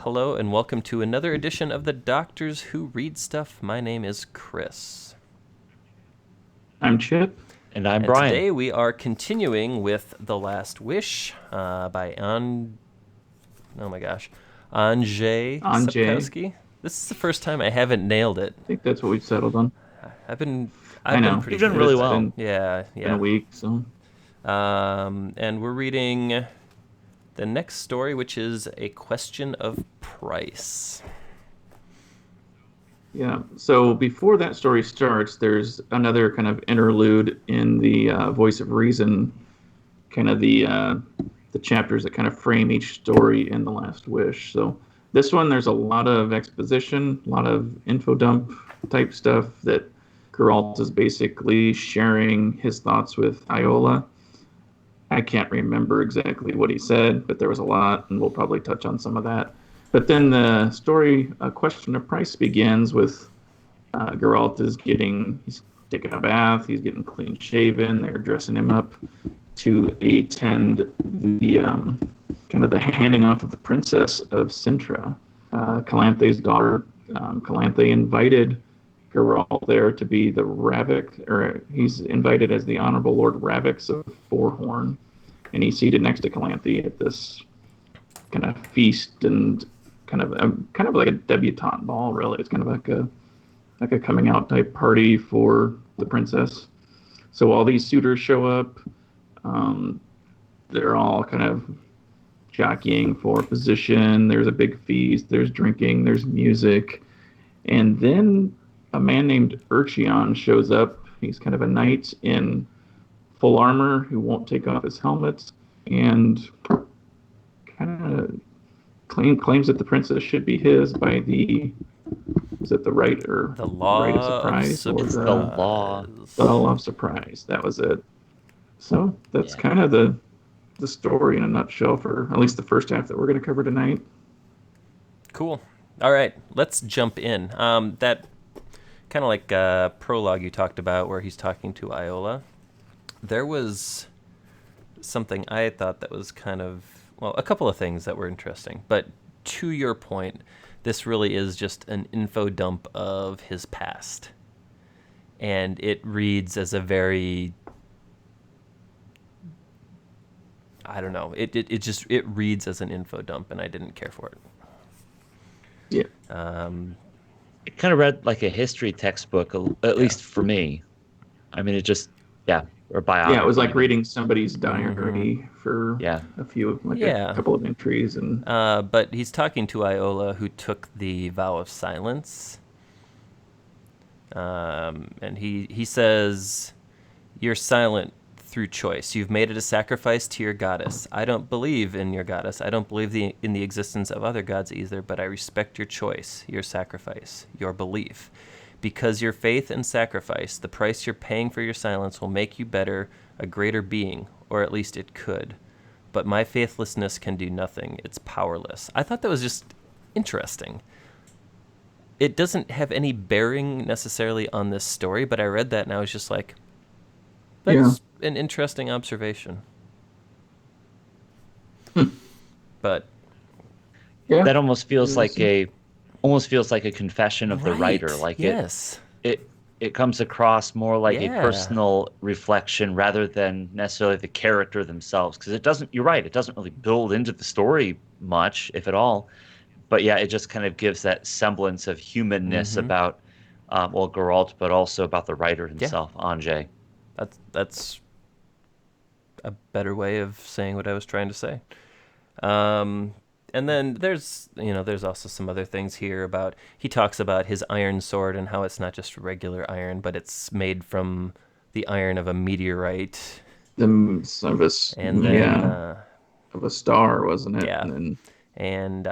hello, and welcome to another edition of the Doctors Who Read Stuff. My name is Chris. I'm Chip. And I'm And Brian. today we are continuing with The Last Wish by Andrzej Sapkowski. This is the first time I haven't nailed it. I think that's what we've settled on. I've been I know. pretty You've done good. really It's well. Been a week, so. And we're reading the next story, which is A Question of Price. Yeah. So before that story starts, there's another kind of interlude in the Voice of Reason, kind of the chapters that kind of frame each story in The Last Wish. So this one, there's a lot of exposition, a lot of info dump type stuff that Geralt is basically sharing his thoughts with Iola. I can't remember exactly what he said, but there was a lot, and we'll probably touch on some of that. But then the story, A Question of Price, begins with Geralt he's taking a bath, he's getting clean shaven, they're dressing him up to attend the kind of the handing off of the princess of Cintra, Calanthe's daughter. Calanthe invited Geralt there to be the Ravix, or he's invited as the Honorable Lord Ravix of Forehorn, and he's seated next to Calanthe at this kind of feast and kind of like a debutante ball. Really, it's kind of like a coming out type party for the princess. So all these suitors show up. They're all kind of jockeying for position. There's a big feast. There's drinking. There's music, and then a man named Urchion shows up. He's kind of a knight in full armor who won't take off his helmet, and kind of claims that the princess should be his by the right or The Law right of Surprise, of or Surprise. the Law of Surprise. That was it. So that's kind of the story in a nutshell for at least the first half that we're going to cover tonight. Cool. All right, let's jump in. That kind of like prologue you talked about where he's talking to Iola. There was something I thought that was kind of, well, a couple of things that were interesting. But to your point, this really is just an info dump of his past. And it reads as a very, I don't know, it reads as an info dump, and I didn't care for it. Yeah. It kind of read like a history textbook, at least for me. I mean, it just, or biography. Yeah, it was like reading somebody's diary for a few, a couple of entries. And but he's talking to Iola, who took the vow of silence. And he says, "You're silent through choice. You've made it a sacrifice to your goddess. I don't believe in your goddess. I don't believe in the existence of other gods either, but I respect your choice, your sacrifice, your belief. Because your faith and sacrifice, the price you're paying for your silence will make you better, a greater being, or at least it could. But my faithlessness can do nothing. It's powerless." I thought that was just interesting. It doesn't have any bearing necessarily on this story, but I read that and I was just like, that's an interesting observation. But that almost feels like a confession of the writer. Like it comes across more like a personal reflection rather than necessarily the character themselves. Because it doesn't. You're right. It doesn't really build into the story much, if at all. But it just kind of gives that semblance of humanness about Geralt, but also about the writer himself, Andrzej. That's a better way of saying what I was trying to say. And then there's also some other things here about, he talks about his iron sword and how it's not just regular iron, but it's made from the iron of a meteorite. Of a star, wasn't it? Yeah. And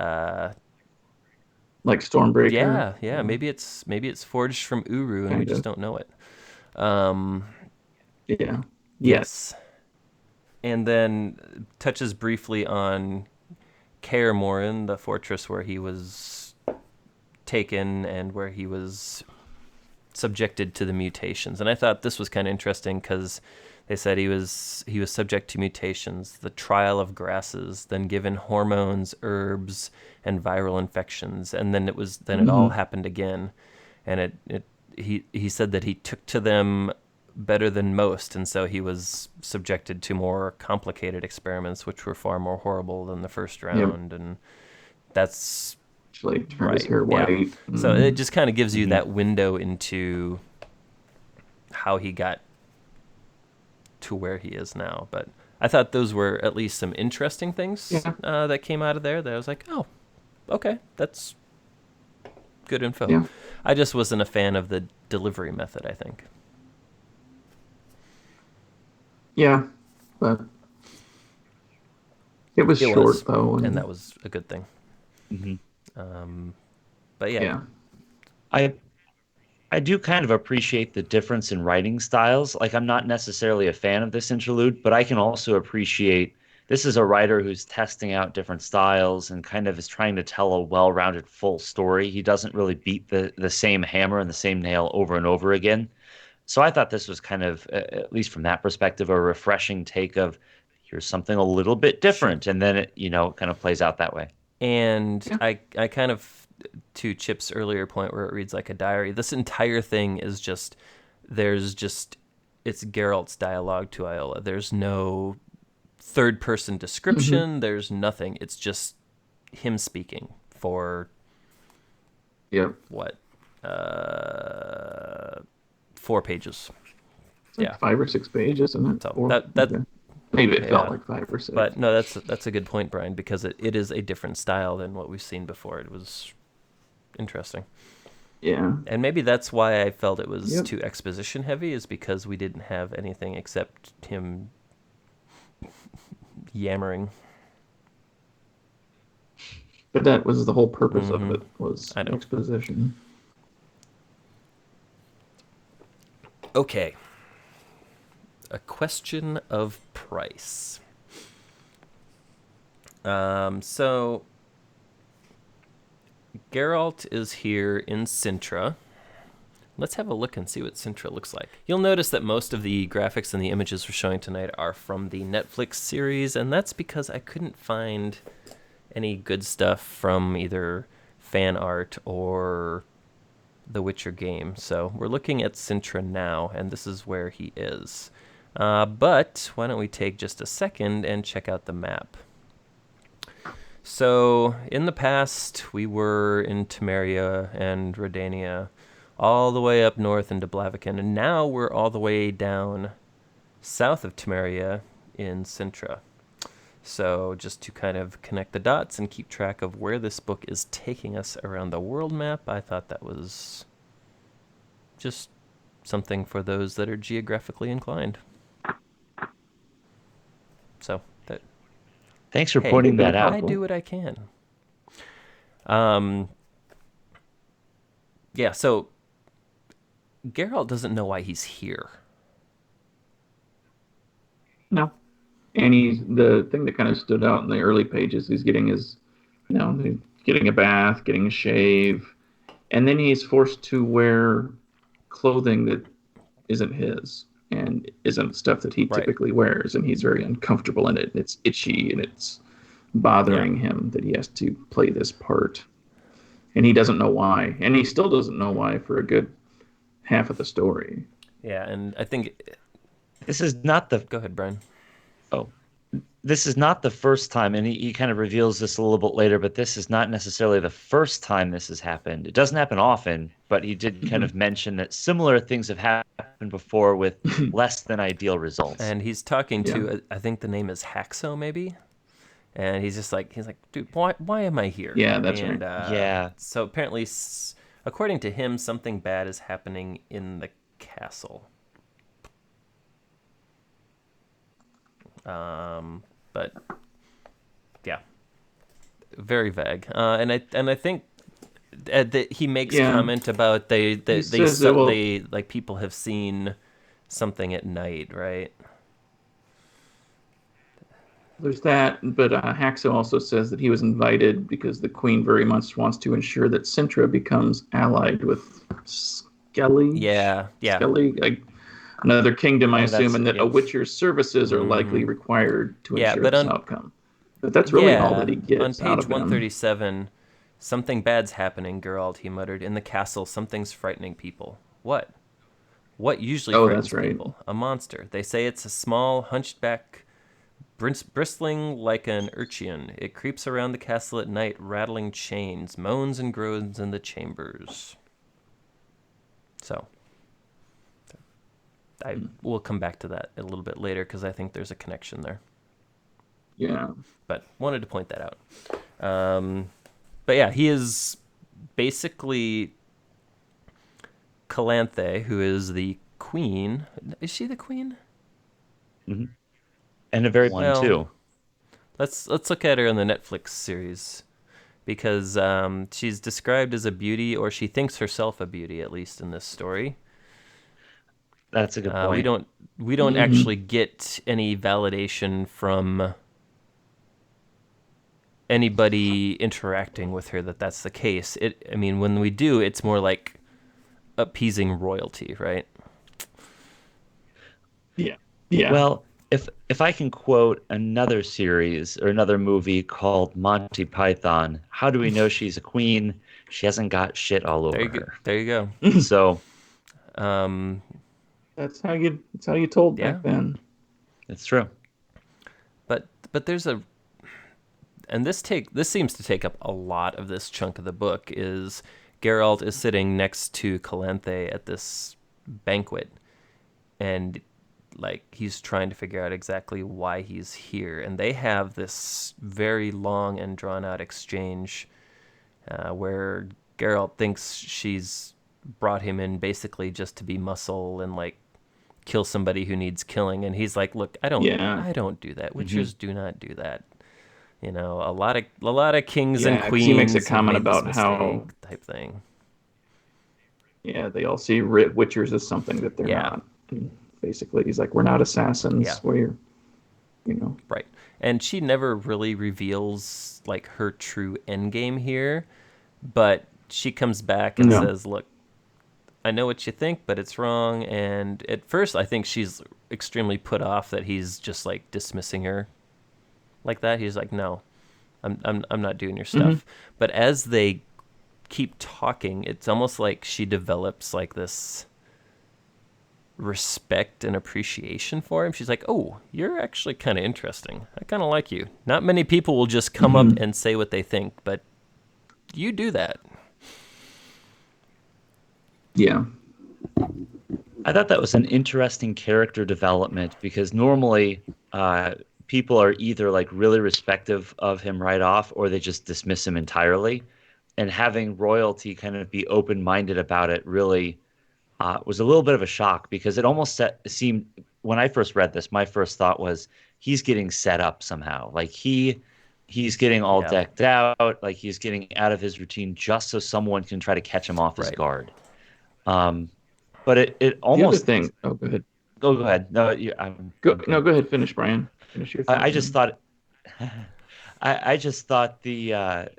like Stormbreaker. Yeah. Maybe it's forged from Uru and we just don't know it. Yes. And then touches briefly on Kaer Morhen, the fortress where he was taken and where he was subjected to the mutations. And I thought this was kind of interesting because They said he was subject to mutations, the trial of grasses, then given hormones, herbs, and viral infections, and then it all happened again, and he said that he took to them better than most, and so he was subjected to more complicated experiments, which were far more horrible than the first round, and that's actually turned his hair white. Yeah. So it just kind of gives you that window into how he got to where he is now. But I thought those were at least some interesting things that came out of there that I was like, oh, okay, that's good info. Yeah. I just wasn't a fan of the delivery method, I think. Yeah, but it was short, though. And that was a good thing. But yeah. I do kind of appreciate the difference in writing styles. Like, I'm not necessarily a fan of this interlude, but I can also appreciate this is a writer who's testing out different styles and kind of is trying to tell a well-rounded full story. He doesn't really beat the same hammer and the same nail over and over again. So I thought this was kind of, at least from that perspective, a refreshing take of here's something a little bit different. And then it, kind of plays out that way. And I kind of, to Chip's earlier point where it reads like a diary, this entire thing is just, it's Geralt's dialogue to Iola. There's no third person description. There's nothing. It's just him speaking for what? 4 pages. It's like 5 or 6 pages, isn't it? So maybe it felt like 5 or 6. But no, that's a good point, Brian, because it is a different style than what we've seen before. It was interesting. Yeah. And maybe that's why I felt it was too exposition heavy, is because we didn't have anything except him yammering. But that was the whole purpose of it, was exposition. Okay. A question of price. So Geralt is here in Cintra. Let's have a look and see what Cintra looks like. You'll notice that most of the graphics and the images we're showing tonight are from the Netflix series, and that's because I couldn't find any good stuff from either fan art or the Witcher game. So we're looking at Cintra now, and this is where he is. But why don't we take just a second and check out the map. So in the past, we were in Temeria and Redania, all the way up north into Blaviken, and now we're all the way down south of Temeria in Cintra. So just to kind of connect the dots and keep track of where this book is taking us around the world map, I thought that was just something for those that are geographically inclined. So that. Thanks for pointing that out. I do what I can. Yeah, so Geralt doesn't know why he's here. No. And the thing that kind of stood out in the early pages, he's getting getting a bath, getting a shave, and then he's forced to wear clothing that isn't his and isn't stuff that he typically wears, and he's very uncomfortable in it. It's itchy and it's bothering him that he has to play this part. And he doesn't know why. And he still doesn't know why for a good half of the story. Yeah, and I think this is not the... Go ahead, Brian. Oh, this is not the first time, and he kind of reveals this a little bit later, but this is not necessarily the first time this has happened. It doesn't happen often, but he did kind of mention that similar things have happened before with less than ideal results. And he's talking to, I think the name is Haxo, maybe? And he's like, dude, why am I here? Yeah, that's right. So apparently, according to him, something bad is happening in the castle. But yeah, very vague. And I think that he makes comment about they like people have seen something at night, right? There's that, but Haxo also says that he was invited because the queen very much wants to ensure that Cintra becomes allied with Skelly. Yeah. Skelly, another kingdom, I Oh, assume, that's and that a yeah. witcher's services are likely required to Yeah, ensure but this on outcome. But that's really all that yeah, he on gets out page of him. 137, something bad's happening, Geralt, he muttered. In the castle, something's frightening people. What? What usually Oh, that's frightens right. people? A monster. They say it's a small, hunchback, bristling like an urchin. It creeps around the castle at night, rattling chains, moans and groans in the chambers. So, I will come back to that a little bit later because I think there's a connection there. Yeah. But wanted to point that out. But yeah, he is basically Calanthe, who is the queen. Is she the queen? Mm-hmm. And a very one too. Let's look at her in the Netflix series because she's described as a beauty, or she thinks herself a beauty, at least in this story. That's a good point. We don't actually get any validation from anybody interacting with her that that's the case. I mean, when we do, it's more like appeasing royalty, right? Yeah. Yeah. Well, if I can quote another series or another movie called Monty Python, how do we know she's a queen? She hasn't got shit all over her. There you go. So, that's how you told back then. It's true. But there's and this seems to take up a lot of this chunk of the book. Is Geralt is sitting next to Calanthe at this banquet, and like he's trying to figure out exactly why he's here, and they have this very long and drawn out exchange where Geralt thinks she's brought him in basically just to be muscle and like kill somebody who needs killing, and he's like, look, I don't do that. Witchers do not do that. You know, a lot of kings and queens. He makes a comment about how type thing. Yeah, they all see witchers as something that they're not. And basically, he's like, we're not assassins. Yeah. We're, Right. And she never really reveals like her true end game here, but she comes back and says, look, I know what you think, but it's wrong. And at first, I think she's extremely put off that he's just like dismissing her like that. He's like, no, I'm not doing your stuff. But as they keep talking, it's almost like she develops like this respect and appreciation for him. She's like, oh, you're actually kind of interesting. I kind of like you. Not many people will just come up and say what they think, but you do that. Yeah. I thought that was an interesting character development because normally people are either like really respectful of him right off or they just dismiss him entirely. And having royalty kind of be open-minded about it really was a little bit of a shock because it almost seemed, when I first read this, my first thought was he's getting set up somehow. Like he's getting all decked out, like he's getting out of his routine just so someone can try to catch him off his guard. But it almost... The other thing... Oh, go ahead. Go ahead. No, go ahead. Finish, Brian. Finish your thought. I just thought... I just thought the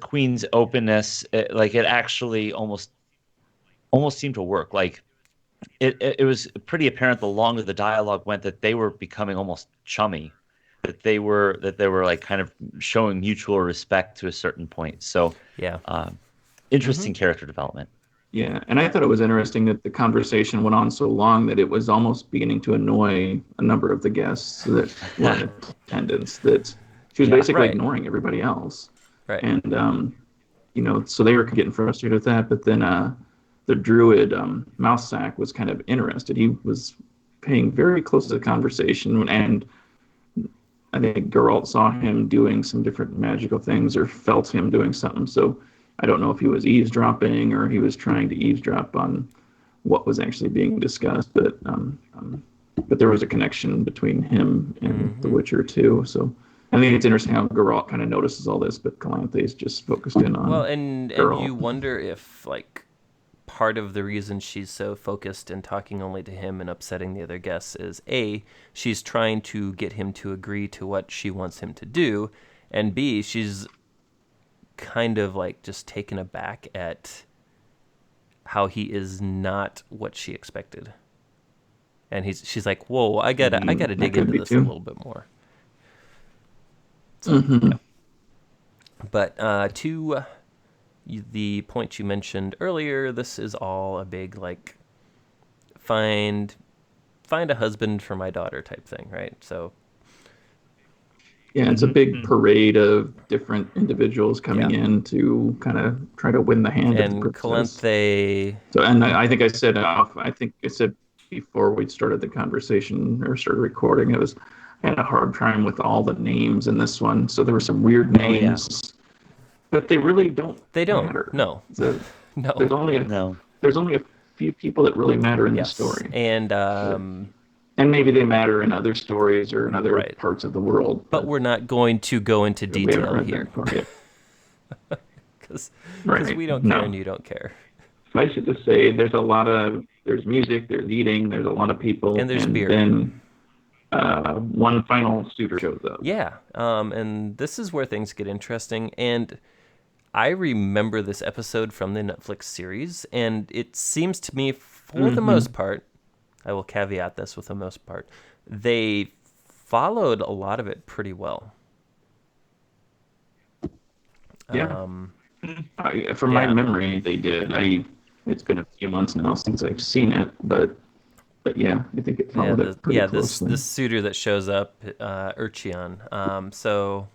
queen's openness, it actually almost seemed to work. Like it was pretty apparent the longer the dialogue went that they were becoming almost chummy, that they were like kind of showing mutual respect to a certain point. So interesting character development. Yeah, and I thought it was interesting that the conversation went on so long that it was almost beginning to annoy a number of the guests that were in attendance, that she was basically ignoring everybody else. Right. And, so they were getting frustrated with that. But then the druid, Mousesack, was kind of interested. He was paying very close to the conversation. And I think Geralt saw him doing some different magical things or felt him doing something. So I don't know if he was eavesdropping or he was trying to eavesdrop on what was actually being discussed. But there was a connection between him and the Witcher, too. So I think it's interesting how Geralt kind of notices all this, but Calanthe is just focused in on and you wonder if, like, part of the reason she's so focused and talking only to him and upsetting the other guests is, A, she's trying to get him to agree to what she wants him to do, and B, she's kind of, like, just taken aback at how he is not what she expected. And she's like, whoa, I gotta dig into this a little bit more. So, yeah. But to the point you mentioned earlier, this is all a big like find a husband for my daughter type thing, right? So yeah, it's a big parade of different individuals coming in to kind of try to win the hand of the princess. Calanthe. So, and I think I said before we started the conversation or started recording, I had a hard time with all the names in this one. So there were some weird names, but they really don't. They don't matter. No. No. There's only a few people that really matter in the story, and maybe they matter in other stories or in other parts of the world. But we're not going to go into detail here. Because we don't care and you don't care. I should just say there's music, there's eating, there's a lot of people. And there's beer. Then one final suitor shows up. Yeah, and this is where things get interesting. And I remember this episode from the Netflix series, and it seems to me, for the most part, I will caveat this with the most part, they followed a lot of it pretty well. Yeah. From my memory, they did. It's been a few months now since I've seen it, but yeah, I think it followed it pretty closely. This suitor that shows up, Urchion. So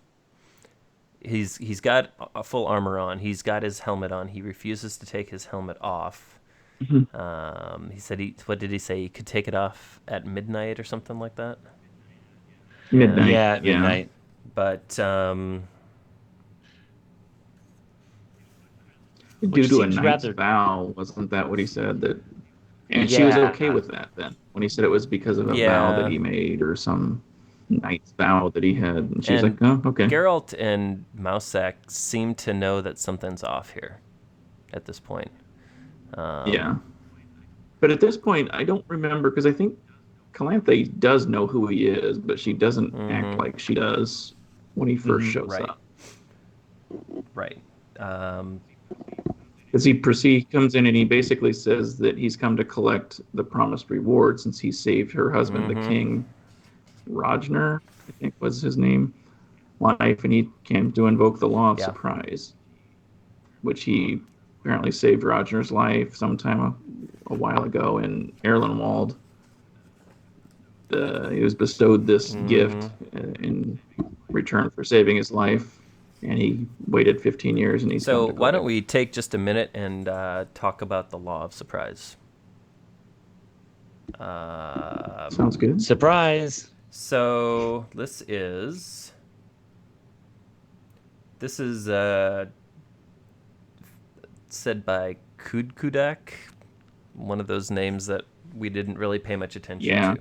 he's got a full armor on. He's got his helmet on. He refuses to take his helmet off. He said what did he say? He could take it off at midnight or something like that. Midnight. Yeah, at midnight. But due to a knight's vow, wasn't that what he said? And she was okay with that then, when he said it was because of a vow that he made or some knight's vow that he had. And she's like, oh, okay. Geralt and Mousak seem to know that something's off here at this point. But at this point, I don't remember, because I think Calanthe does know who he is, but she doesn't act like she does when he first shows up. Right. Because he comes in and he basically says that he's come to collect the promised reward since he saved her husband, the king, Ragnar, I think was his name, life, and he came to invoke the Law of Suprise, which he apparently saved Ragnar's life sometime a while ago in Erlenwald. He was bestowed this gift in return for saving his life, and he waited 15 years. And so why don't we take just a minute and talk about the Law of Suprise? Sounds good. Surprise! So this is said by Kudkudak, one of those names that we didn't really pay much attention to.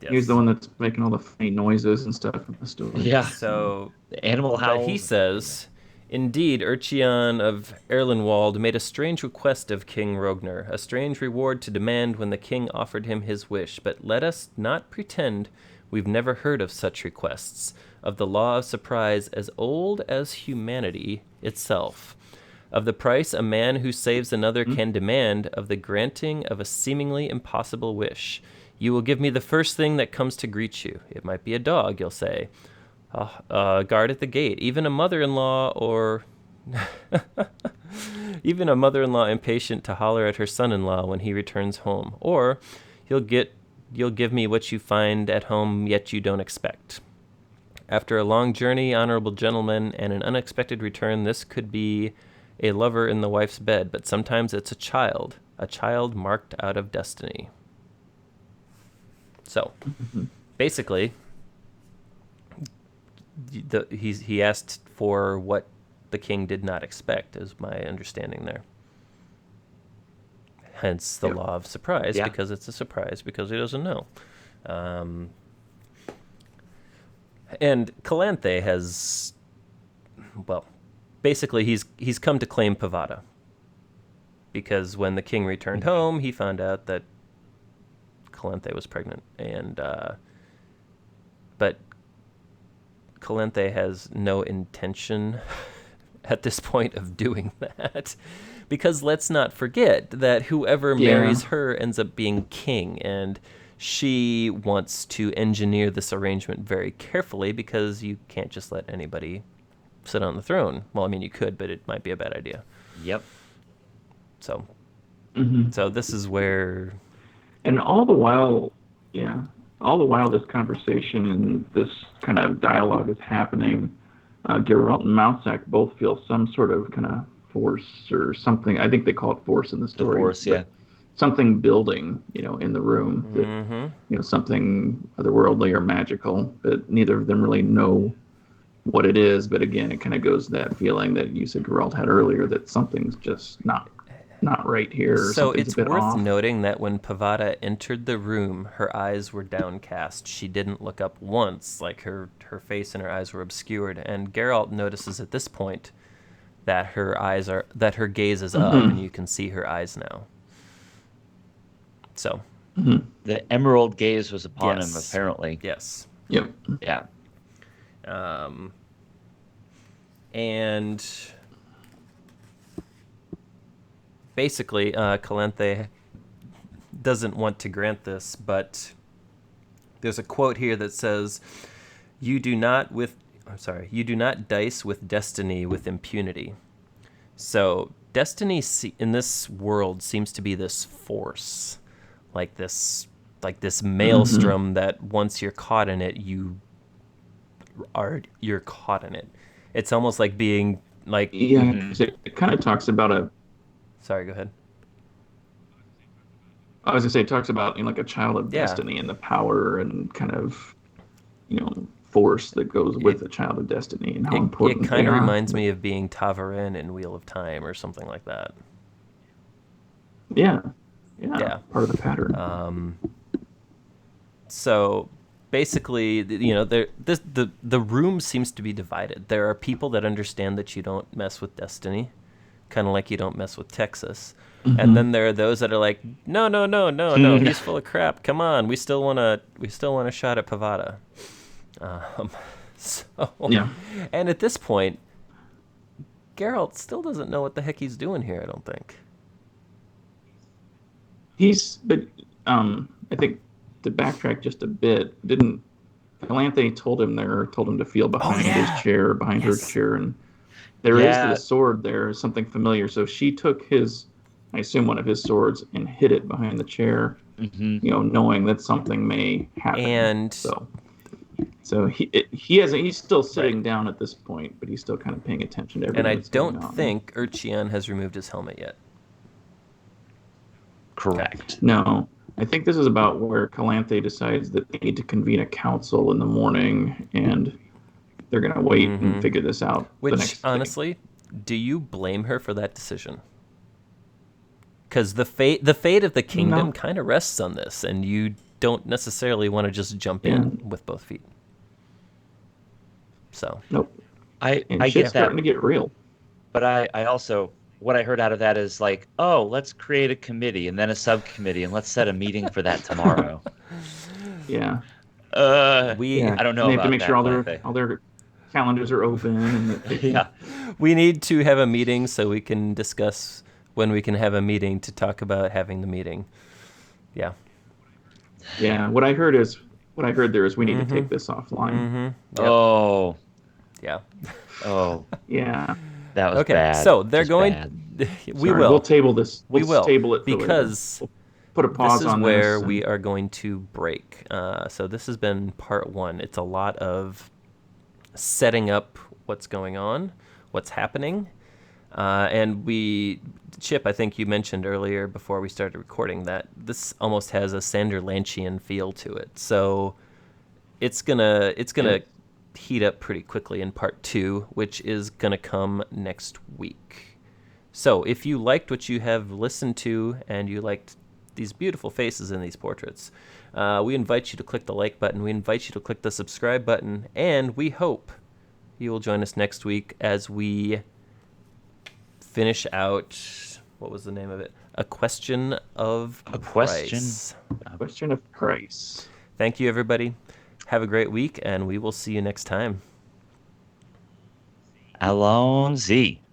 He's the one that's making all the funny noises and stuff in the story. Yeah. So the animal howl. But he says, indeed, Urchion of Erlenwald made a strange request of King Rognar, a strange reward to demand when the king offered him his wish. But let us not pretend we've never heard of such requests, of the Law of Suprise as old as humanity itself, of the price a man who saves another can demand, of the granting of a seemingly impossible wish. You will give me the first thing that comes to greet you. It might be a dog, you'll say. Guard at the gate. Even a mother-in-law or... even a mother-in-law impatient to holler at her son-in-law when he returns home. Or you'll give me what you find at home yet you don't expect. After a long journey, honorable gentlemen, and an unexpected return, this could be a lover in the wife's bed, but sometimes it's a child marked out of destiny. So, basically, he asked for what the king did not expect, is my understanding there. Hence the Law of Suprise, because it's a surprise, because he doesn't know. And Calanthe has, well, basically he's come to claim Pavatta. Because when the king returned home, he found out that Calanthe was pregnant, and but Calanthe has no intention at this point of doing that. Because let's not forget that whoever marries her ends up being king, and she wants to engineer this arrangement very carefully because you can't just let anybody sit on the throne. Well, I mean, you could, but it might be a bad idea. Yep. So, so this is where... And all the while this conversation and this kind of dialogue is happening, Geralt and Mountsack both feel some sort of kind of force or something. I think they call it force in the story. The force, yeah. Something building, in the room. That, something otherworldly or magical, but neither of them really know what it is. But again, it kind of goes to that feeling that you said Geralt had earlier, that something's just not right here. So it's worth noting that when Pavatta entered the room, her eyes were downcast. She didn't look up once, like her face and her eyes were obscured. And Geralt notices at this point that her gaze is up, and you can see her eyes now. So the emerald gaze was upon him, apparently. Yes. Yep. Yeah. And basically, Calanthe doesn't want to grant this, but there's a quote here that says, "You do not dice with destiny with impunity." So destiny in this world seems to be this force, like this maelstrom that once you're caught in it, you're caught in it. It's almost like being like... Yeah, it kind of talks about a... Sorry, go ahead. I was going to say, it talks about like a child of destiny and the power and kind of, force that goes with a child of destiny and how important it kind of reminds me of being Tavarin in Wheel of Time or something like that. Yeah. Part of the pattern. So basically, the room seems to be divided. There are people that understand that you don't mess with destiny, kind of like you don't mess with Texas. And then there are those that are like, no, he's full of crap. Come on, we still want a shot at Pavatta. And at this point, Geralt still doesn't know what the heck he's doing here, I don't think. I think to backtrack just a bit, didn't Calanthe told him to feel behind his chair, behind her chair, and there is the sword there, something familiar. So she took I assume one of his swords, and hid it behind the chair, knowing that something may happen. And so he's still sitting down at this point, but he's still kind of paying attention to everything. And I don't think Urchian has removed his helmet yet. Correct. No. I think this is about where Calanthe decides that they need to convene a council in the morning, and they're going to wait and figure this out. Which, honestly, do you blame her for that decision? Because the fate of the kingdom kind of rests on this, and you don't necessarily want to just jump in with both feet. So nope. I get that. Starting to get real. But I also, what I heard out of that is like, oh, let's create a committee and then a subcommittee, and let's set a meeting for that tomorrow. Yeah. I don't know. They have to make sure all their calendars are open. And we need to have a meeting so we can discuss when we can have a meeting to talk about having the meeting. Yeah. Yeah. What I heard there is we need to take this offline. Yep. Oh. Yeah. Oh. Yeah. That was bad. So they're going. We will. We'll table this. We will table it because we'll put a pause on this. This is where we are going to break. So this has been part 1. It's a lot of setting up what's going on, what's happening, and Chip, I think you mentioned earlier before we started recording that this almost has a Sanderlanchian feel to it. So it's gonna heat up pretty quickly in part 2, which is gonna come next week. So if you liked what you have listened to and you liked these beautiful faces in these portraits, we invite you to click the like button. We invite you to click the subscribe button, and we hope you will join us next week as we finish out, what was the name of it? A Question of Price. A Question of Price. Thank you, everybody. Have a great week, and we will see you next time. Alonzi.